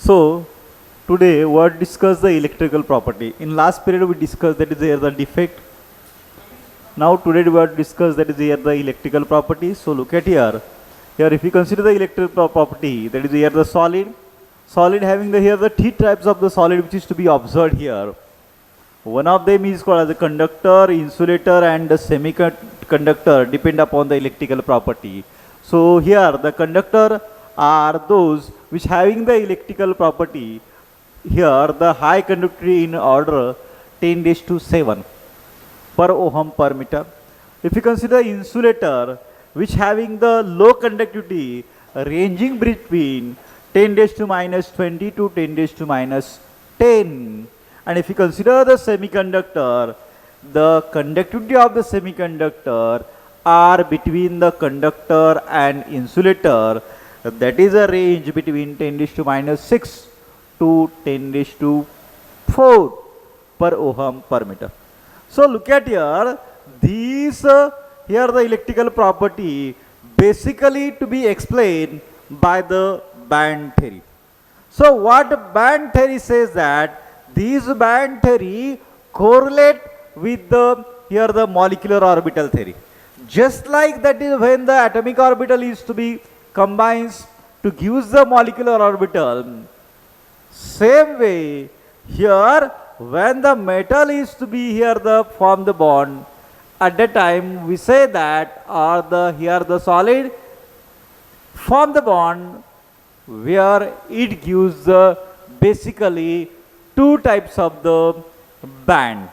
So today what discuss the electrical property. In last period we discussed that is here the defect. Now today we will discuss that is here the electrical property. So look at here. Here if you consider the electrical property, that is here the solid. Solid having the here the three types of the solid which is to be observed here. One of them is called as a conductor, insulator and the semiconductor depend upon the electrical property. So here the conductor are those which having the electrical property. Here the high conductivity in order 10 raised to 7 per ohm per meter. If you consider insulator which having the low conductivity ranging between 10 raised to minus 20 to 10 raised to minus 10. And if you consider the semiconductor, the conductivity of the semiconductor are between the conductor and insulator, that is a range between 10 raised to minus 6 to 10 raised to 4 per ohm per meter. So look at here, these here the electrical property basically to be explained by the band theory. So what band theory says that these band theory correlate with the here the molecular orbital theory. Just like that is when the atomic orbital is to be combines to give the molecular orbital, same way here when the metal is to be here the form the bond, at that time we say that or the here the solid form the bond where it gives basically two types of the band.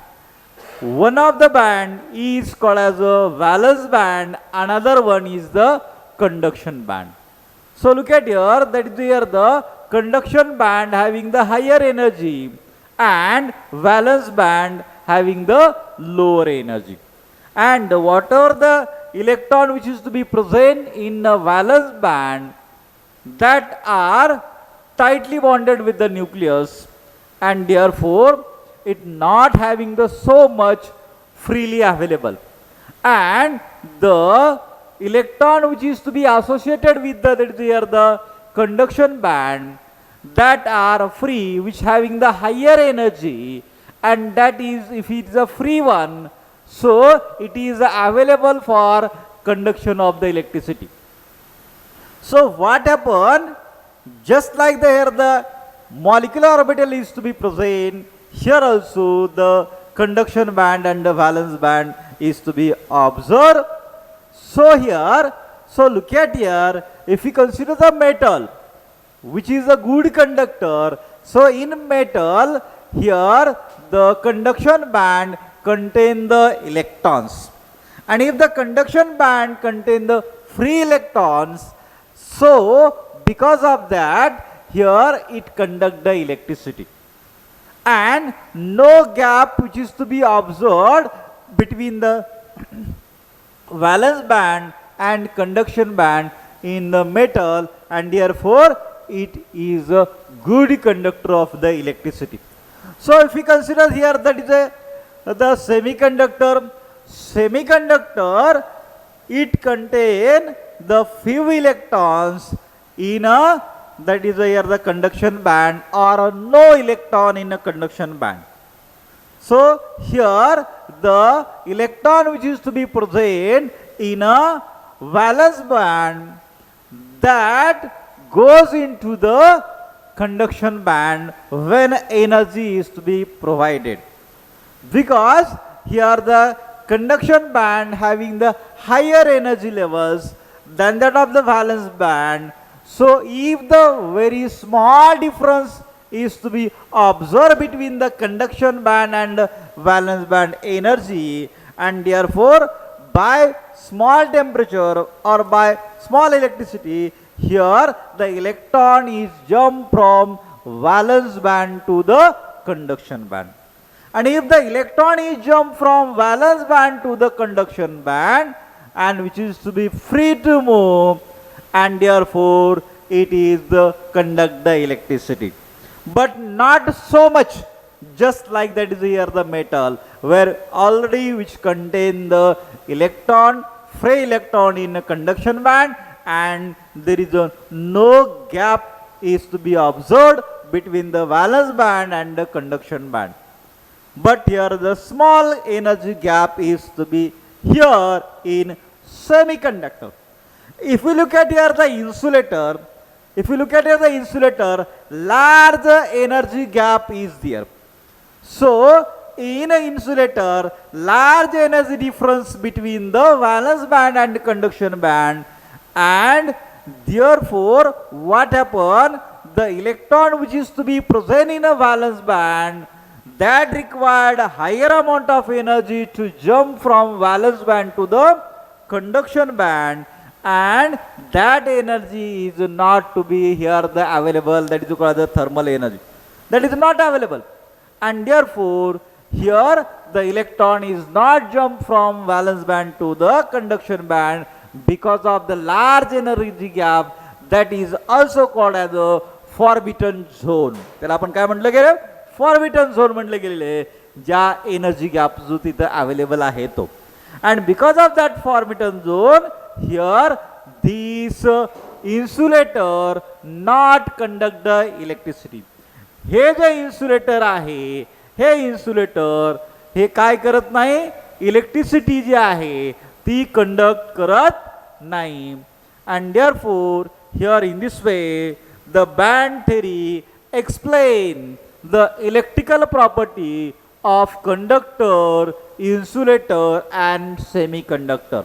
One of the band is called as a valence band, another one is the conduction band. So look at here, that is here the conduction band having the higher energy and valence band having the lower energy. And whatever the electron which is to be present in the valence band, that are tightly bonded with the nucleus and therefore it not having the so much freely available. And the electron which is to be associated with the that is here the conduction band, that are free which having the higher energy, and that is if it is a free one, so it is available for conduction of the electricity. So what happened, just like the here the molecular orbital is to be present, here also the conduction band and the valence band is to be observed. So here, so look at here, if we consider the metal which is a good conductor, so in metal here the conduction band contain the electrons, and if the conduction band contain the free electrons, so because of that here it conduct the electricity, and no gap which is to be observed between the valence band and conduction band in the metal, and therefore it is a good conductor of the electricity. So if we consider here that is the semiconductor, it contain the few electrons in a that is here the conduction band or no electron in a conduction band. So here the electron which is to be present in a valence band, that goes into the conduction band when energy is to be provided, because here the conduction band having the higher energy levels than that of the valence band. So if the very small difference is to be observed between the conduction band and valence band energy, and therefore by small temperature or by small electricity, here the electron is jumped from valence band to the conduction band. And if the electron is jumped from valence band to the conduction band, and which is to be free to move, and therefore it is the conduct the electricity. But not so much, just like that is here the metal, where already which contain the electron, free electron in a conduction band, and there is no gap is to be observed between the valence band and the conduction band. But here the small energy gap is to be here in semiconductor. If we look at here the insulator, large energy gap is there. So in an insulator, large energy difference between the valence band and conduction band, and therefore what happen, the electron which is to be present in a valence band, that required a higher amount of energy to jump from valence band to the conduction band, and that energy is not to be here the available, that is called the thermal energy, that is not available, and therefore here the electron is not jump from valence band to the conduction band because of the large energy gap, that is also called as a forbidden zone. त्याला आपण काय म्हटलं गेलं, forbidden zone म्हटलं गेलेले, ज्या energy gap जो तिथं अवेलेबल आहे तो. And because of that forbidden zone here this insulator not conduct the electricity. हे जे इन्सुलेटर आहे, हे इन्सुलेटर हे काय करत नाही, इलेक्ट्रिसिटी जी आहे ती कंडक्ट करत नाही. And therefore here in this way the band theory explain the electrical property of conductor, insulator and semiconductor.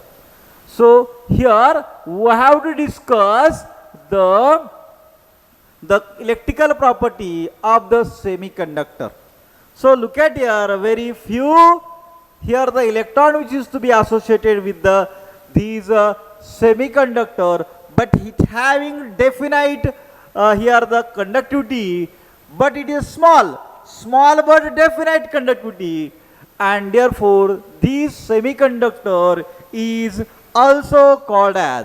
So here we have to discuss the electrical property of the semiconductor. So look at here, very few here the electron which is to be associated with these semiconductor, but it having definite here the conductivity, but it is small but definite conductivity, and therefore this semiconductor is also called as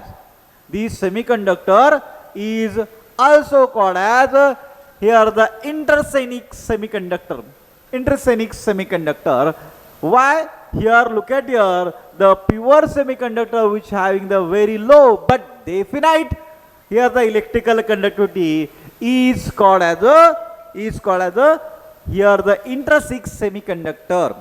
here the intersonic semiconductor. Why? Here look at here the pure semiconductor which having the very low but definite here the electrical conductivity is called as here the intrinsic semiconductor.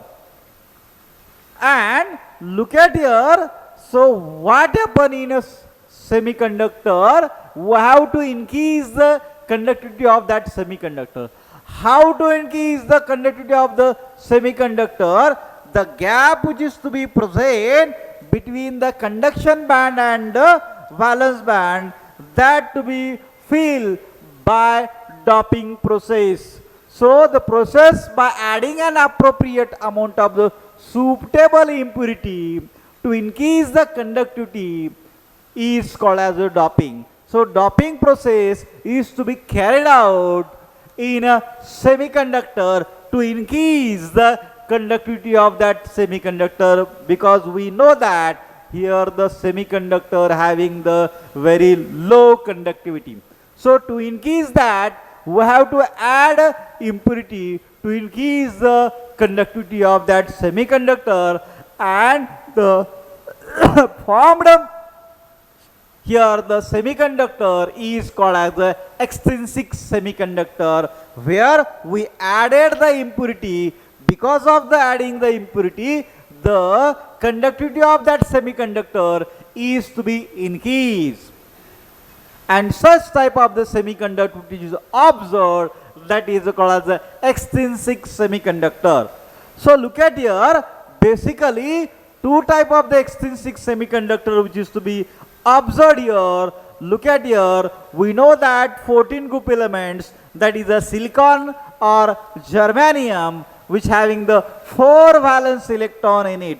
And look at here, so what happen in a semiconductor, we have to increase the conductivity of that semiconductor. How to increase the conductivity of the semiconductor? The gap which is to be present between the conduction band and the valence band, that to be filled by doping process. So the process by adding an appropriate amount of the suitable impurity to increase the conductivity is called as a doping. So doping process is to be carried out in a semiconductor to increase the conductivity of that semiconductor, because we know that here the semiconductor having the very low conductivity. So to increase that, we have to add impurity to increase the conductivity of that semiconductor, and the formed here the semiconductor is called as the extrinsic semiconductor, where we added the impurity. Because of the adding the impurity, the conductivity of that semiconductor is to be increased. And such type of the semiconductor which is observed, that is called as the extrinsic semiconductor. So look at here, basically two type of the extrinsic semiconductor which is to be observed here. Look at here, we know that 14 group elements, that is a silicon or germanium, which having the 4 valence electron in it,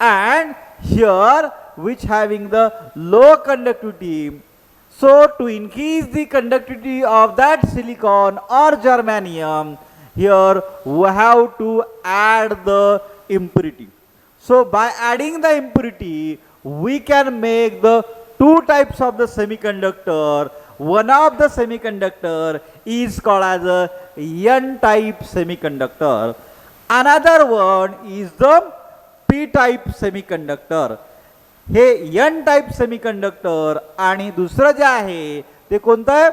and here which having the low conductivity. So to increase the conductivity of that silicon or germanium, here we have to add the impurity. So by adding the impurity, we can make the two types of the semiconductor. One of the semiconductor is called as a N-type semiconductor. Another one is the P-type semiconductor. हे N type semiconductor आणि दुसरं जे आहे ते कोणतं आहे,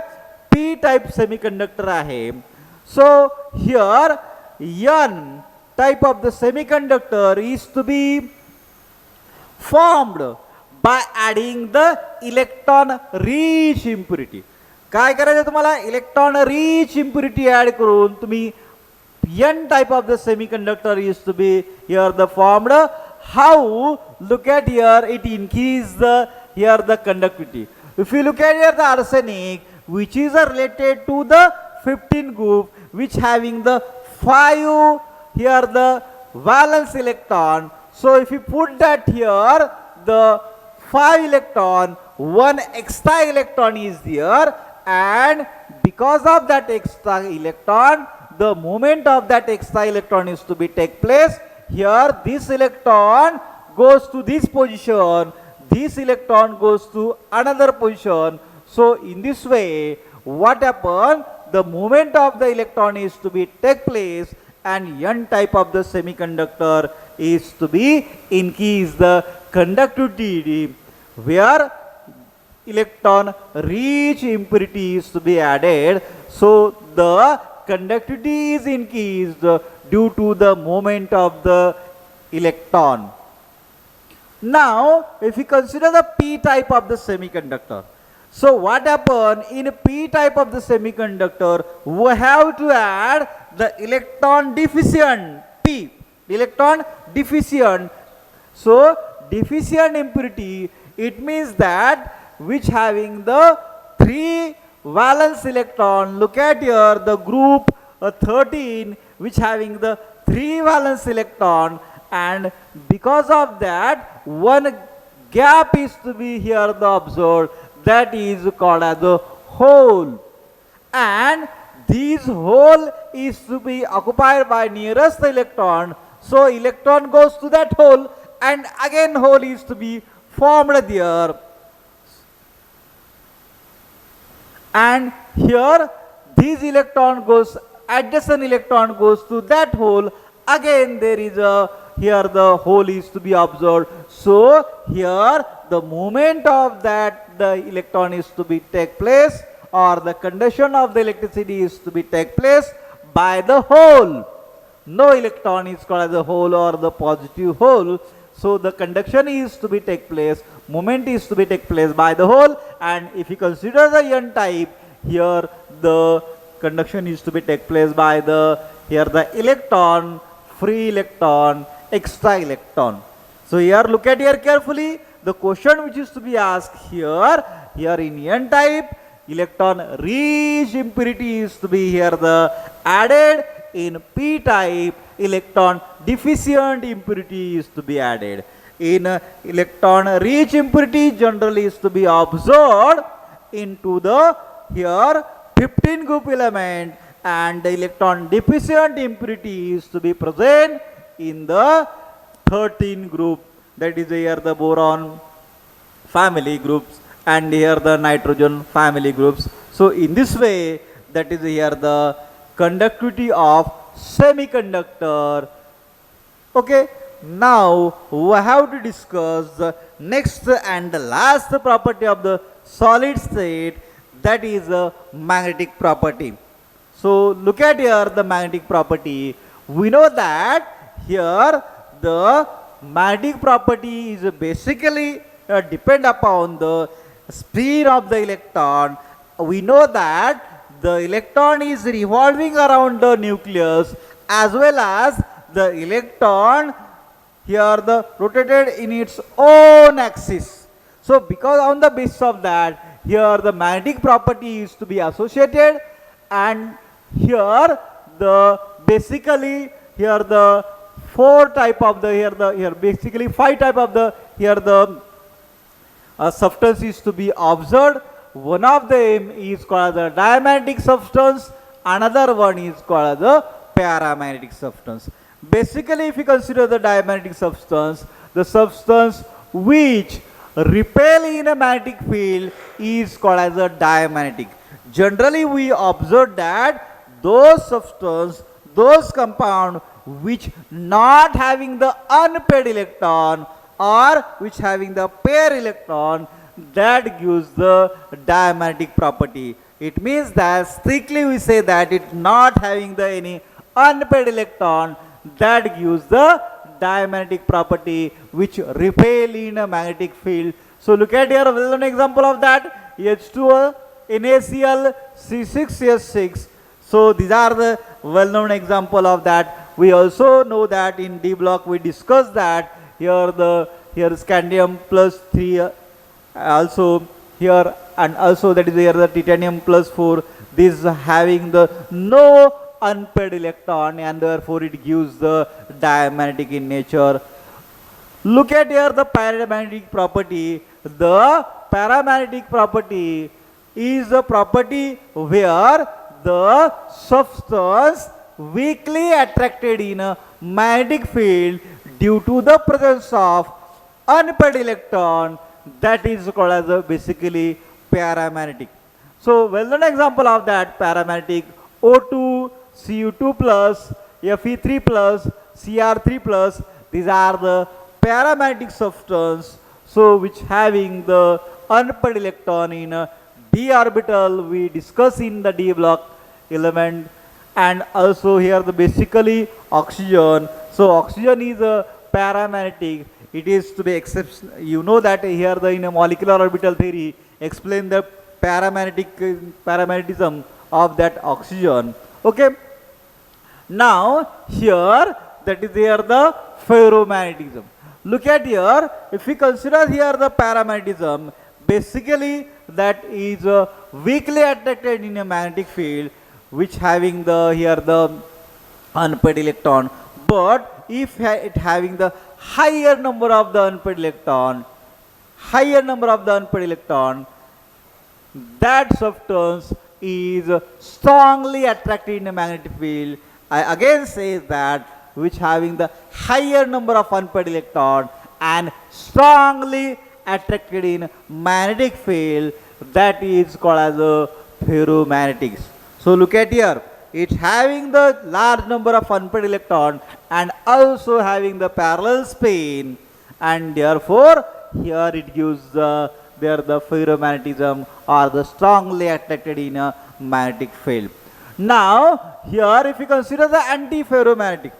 p type semiconductor आहे. So here n type of the semiconductor is to be formed by adding the electron rich impurity. काय करायचं तुम्हाला, इलेक्ट्रॉन रिच इम्प्युरिटी ऍड करून तुम्ही n type of the semiconductor is to be here the formed. How? Look at here, it increase the here the conductivity. If you look at here the arsenic, which is related to the 15 group, which having the 5 here the valence electron. So if you put that here, the 5 electron, 1 extra electron is there, and because of that extra electron, the movement of that extra electron is to be take place. Here this electron goes to this position, this electron goes to another position. So in this way, what happen? The movement of the electron is to be take place, and n type of the semiconductor is to be increase the conductivity, where electron rich impurity is to be added. So the conductivity is increased due to the movement of the electron. Now if we consider the p type of the semiconductor, so what happen in p type of the semiconductor, we have to add the electron deficient p, electron deficient. So deficient impurity, it means that which having the 3 valence electron. Look at here the group 13, which having the 3 valence electron, and because of that one gap is to be here the observed, that is called as the hole, and this hole is to be occupied by nearest electron. So electron goes to that hole, and again hole is to be formed there. And here this electron goes, adjacent electron goes to that hole, again there is a here the hole is to be observed. So here the movement of that the electron is to be take place, or the conduction of the electricity is to be take place by the hole. No electron is called as a hole or the positive hole. So the conduction is to be take place, movement is to be take place by the hole, and if you consider the n type, here the conduction is to be take place by the here the electron, free electron, extra electron. So here look at here carefully, the question which is to be asked here in n type, electron rich impurity is to be here the added. In p type, electron deficient impurity is to be added. In electron rich impurity generally is to be observed into the here 15 group element, and the electron deficient impurity is to be present in the 13 group, that is here the boron family groups, and here the nitrogen family groups. So in this way, that is here the conductivity of semiconductor. Okay, now we have to discuss the next and the last property of the solid state, that is a magnetic property. So look at here the magnetic property. We know that here the magnetic property is basically depend upon the speed of the electron. We know that the electron is revolving around the nucleus, as well as the electron here the rotated in its own axis. So because on the basis of that, here the magnetic property is to be associated, and here the basically here the 4 type of the here basically 5 type of the here the substance is to be observed. One of them is called as a diamagnetic substance, another one is called as a paramagnetic substance. Basically, if you consider the diamagnetic substance, the substance which repel in a magnetic field is called as a diamagnetic. Generally, we observe that those substance, those compound which not having the unpaired electron or which having the pair electron, that gives the diamagnetic property. It means that strictly we say that it not having the any unpaired electron, that gives the diamagnetic property which repel in a magnetic field. So look at here, well-known example of that, H2O, NaCl, C6H6. So these are the well-known example of that. We also know that in D block we discussed that here scandium plus 3 also here, and also that is here the titanium plus 4. This is having the no unpaired electron, and therefore it gives the diamagnetic in nature. Look at here the paramagnetic property. The paramagnetic property is a property where the substance weakly attracted in a magnetic field due to the presence of unpaired electron, that is called as a basically paramagnetic. So well-known example of that paramagnetic, O2, Cu2 plus, Fe3 plus, Cr3 plus, these are the paramagnetic substance, so which having the unpaired electron in a d orbital we discuss in the D block element. And also here the basically oxygen. So oxygen is a paramagnetic. It is to be exception. You know that here the in a molecular orbital theory explain the paramagnetism of that oxygen. Okay. Now here that is here the ferromagnetism. Look at here, if we consider here the paramagnetism, basically that is weakly attracted in a magnetic field which having the here the unpaired electron. But if it having the higher number of the unpaired electron, that substance is strongly attracted in a magnetic field. I again say that which having the higher number of unpaired electron and strongly attracted in magnetic field, that is called as a ferromagnetics. So look at here, it's having the large number of unpaired electron and also having the parallel spin, and therefore here it gives the ferromagnetism or the strongly attracted in a magnetic field. Now here if you consider the antiferromagnetic,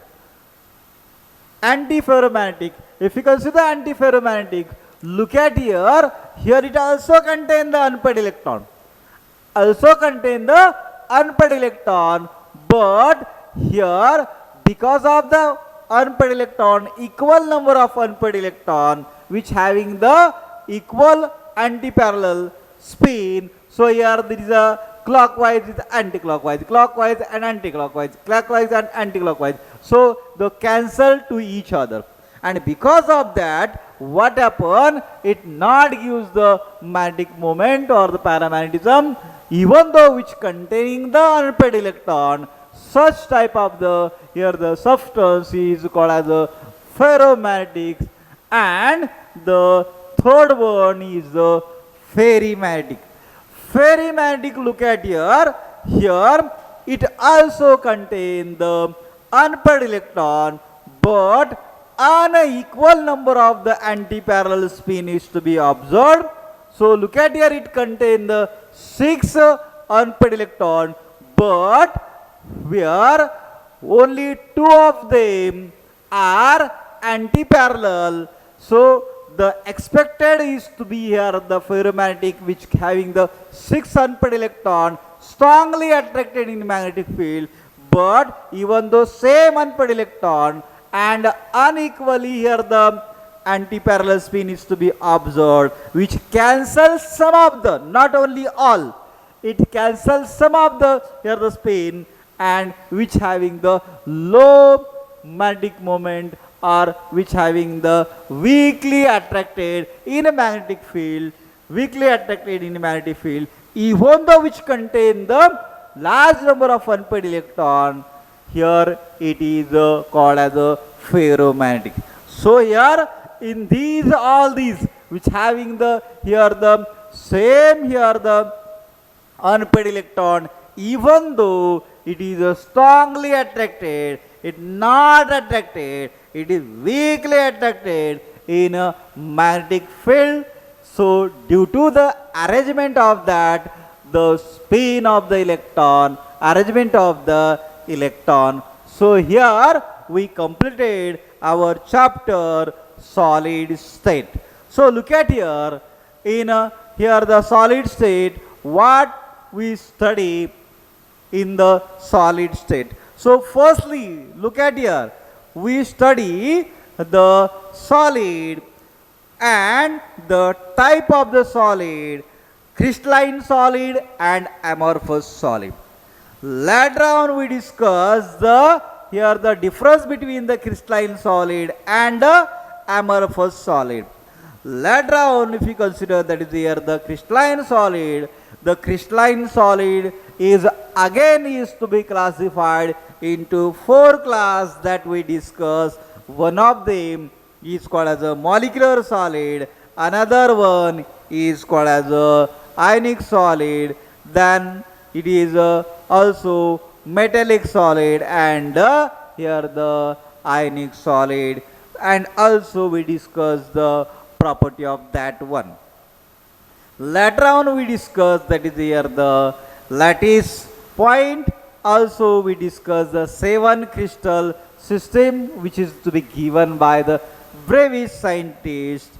if you consider antiferromagnetic, look at here, it also contain the unpaired electron, but here because of the unpaired electron, equal number of unpaired electron which having the equal antiparallel spin, so here there is a clockwise with anticlockwise, clockwise and anticlockwise, clockwise and anticlockwise, so they cancel to each other, and because of that what happen, it not gives the magnetic moment or the paramagnetism, even though which containing the unpaired electron. Such type of the substance is called as a ferromagnetic. And the third one is the ferrimagnetic. Look at here, it also contains the unpaired electron, but unequal number of the antiparallel spin is to be observed. So look at here, it contains the 6 unpaired electron, but where only 2 of them are antiparallel. So the expected is to be here the ferromagnetic, which having the 6 unpaired electron strongly attracted in magnetic field, but even though same unpaired electron and unequally here the antiparallel spin is to be observed, which cancels some of the, not only all, it cancels some of the spin, and which having the low magnetic moment or which having the weakly attracted in a magnetic field, even though which contain the large number of unpaired electron, here it is called as a ferromagnetic. So here in all these which having the unpaired electron, even though it is strongly attracted, it not attracted, it is weakly attracted in a magnetic field. So due to the arrangement of that, the spin of the electron, arrangement of the electron. So here we completed our chapter solid state. So look at here, in here the solid state, what we study in the solid state. So firstly, look at here, we study the solid and the type of the solid, crystalline solid and amorphous solid. Later on we discuss here the difference between the crystalline solid and the amorphous solid. Later on, if you consider that is here the crystalline solid is again is to be classified into four classes that we discuss. One of them is called as a molecular solid, another one is called as a ionic solid, then it is also metallic solid, and here the ionic solid, and also we discuss the property of that one. Later on we discuss that is here the lattice point. Also we discuss the 7 crystal system which is to be given by the British scientist.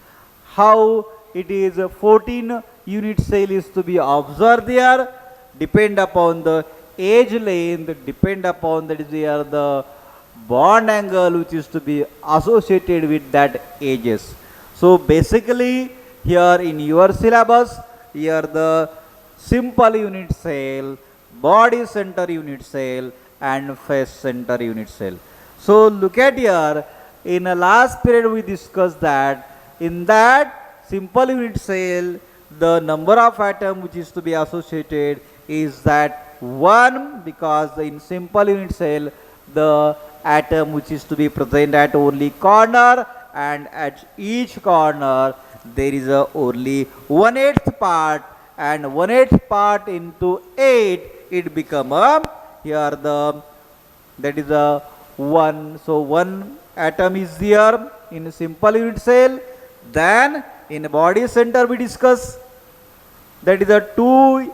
How it is 14 unit cell is to be observed there, depend upon the age length, depend upon that is here the bond angle which is to be associated with that ages. So basically here in your syllabus, here the simple unit cell, body center unit cell and face center unit cell. So look at here, in the last period we discussed that in that simple unit cell the number of atom which is to be associated is that 1, because in simple unit cell the atom which is to be present at only corner, and at each corner there is a only 1/8 part, and 1/8 part into 8 it become a here the that is a 1. So 1 atom is there in a simple unit cell. Then in body center we discuss that is a 2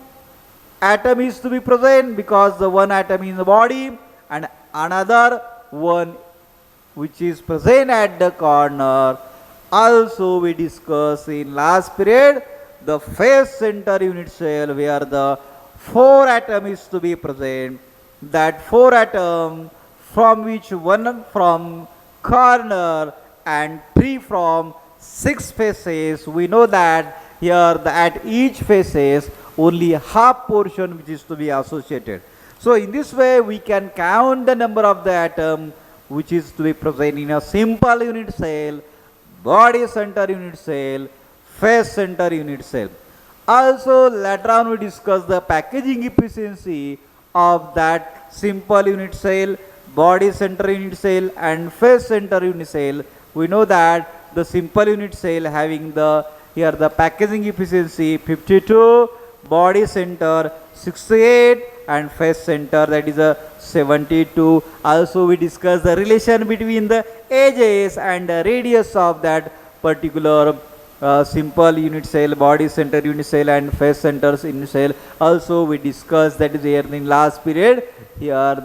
atom is to be present because the 1 atom is in the body, and another one which is present at the corner. Also we discuss in last period the face center unit cell where the 4 atom is to be present. That 4 atom from which 1 from corner and 3 from 6 faces. We know that here at each faces only half portion which is to be associated. So in this way we can count the number of the atom which is to be present in a simple unit cell, body center unit cell, face center unit cell. Also later on we discuss the packaging efficiency of that simple unit cell, body center unit cell and face center unit cell. We know that the simple unit cell having the here the packaging efficiency 52, body center 68 and face center that is a 72. Also we discuss the relation between the edges and the radius of that particular simple unit cell, body center unit cell and face centers unit cell. Also we discuss that is here in last period here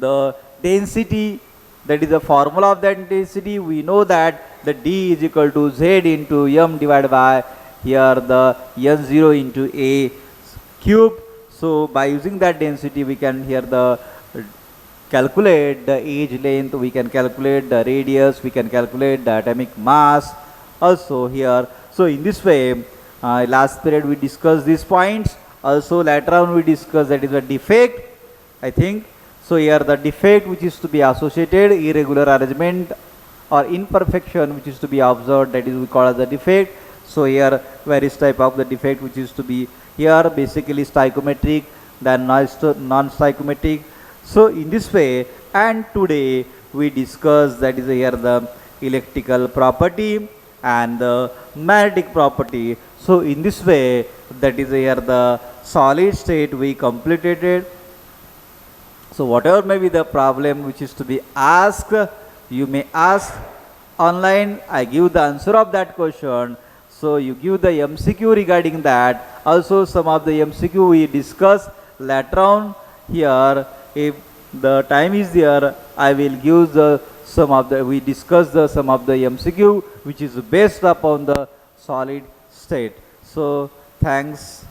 the density, that is the formula of that density. We know that the D is equal to Z into M divided by here the N0 into A cube. So by using that density we can here the calculate the age length, we can calculate the radius, we can calculate the atomic mass also here. So in this way last period we discussed these points. Also later on we discussed that is a defect, I think. So here the defect which is to be associated, irregular arrangement or imperfection which is to be observed, that is we call as the defect. So here various type of the defect which is to be here basically stoichiometric, then non-stoichiometric. So in this way, and today we discuss that is here the electrical property and the magnetic property. So in this way that is here the solid state we completed it. So whatever may be the problem which is to be asked, you may ask online, I give the answer of that question. So you give the MCQ regarding that. Also some of the MCQ we discuss later on. Here, if the time is there, I will give the some of the, we discuss the some of the MCQ which is based upon the solid state. So thanks.